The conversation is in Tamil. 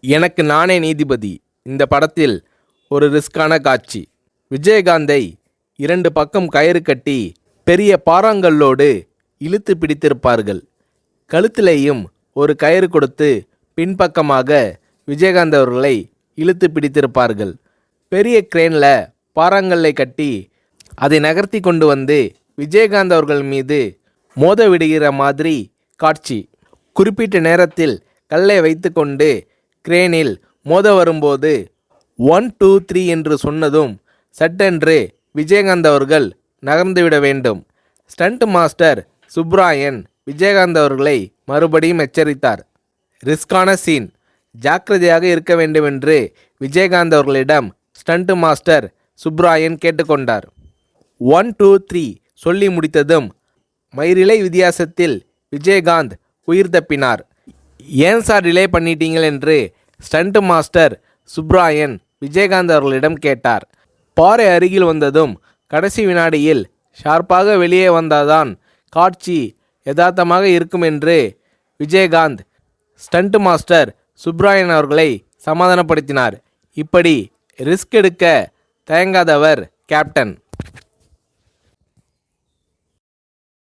எனக்கு நானே நீதிபதி. இந்த படத்தில் ஒரு ரிஸ்கான காட்சி. விஜயகாந்தை 2 பக்கம் கயிறு கட்டி பெரிய பாறாங்கல்லோடு இழுத்து பிடித்திருப்பார்கள். கழுத்திலேயும் ஒரு கயிறு கொடுத்து பின்பக்கமாக விஜயகாந்த் அவர்களை இழுத்து பிடித்திருப்பார்கள். பெரிய கிரேனில் பாறாங்கல்லை கட்டி அதை நகர்த்தி கொண்டு வந்து விஜயகாந்த் அவர்கள் மீது மோத விடுகிற மாதிரி காட்சி. குறிப்பிட்ட நேரத்தில் கல்லை வைத்து கொண்டு கிரேனில் மோத வரும்போது 1 2 3 என்று சொன்னதும் சட்டென்று விஜயகாந்த் அவர்கள் நகர்ந்துவிட வேண்டும். ஸ்டண்ட் மாஸ்டர் சுப்ராயன் விஜயகாந்த் அவர்களை மறுபடியும் எச்சரித்தார். ரிஸ்கான சீன், ஜாக்கிரதையாக இருக்க வேண்டுமென்று விஜயகாந்த் அவர்களிடம் ஸ்டண்ட் மாஸ்டர் சுப்ராயன் கேட்டுக்கொண்டார். 1 2 3 சொல்லி முடித்ததும் மயிரிழை வித்தியாசத்தில் விஜயகாந்த் உயிர் தப்பினார். ஏன் சார் டிலே பண்ணிட்டீங்கள் என்று ஸ்டண்ட் மாஸ்டர் சுப்ராயன் விஜயகாந்த் அவர்களிடம் கேட்டார். பாறை அருகில் வந்ததும் கடைசி வினாடியில் ஷார்ப்பாக வெளியே வந்தாதான் காட்சி யதார்த்தமாக இருக்கும் என்று விஜயகாந்த் ஸ்டண்ட் மாஸ்டர் சுப்ராயன் அவர்களை சமாதானப்படுத்தினார். இப்படி ரிஸ்க் எடுக்க தயங்காதவர் கேப்டன்.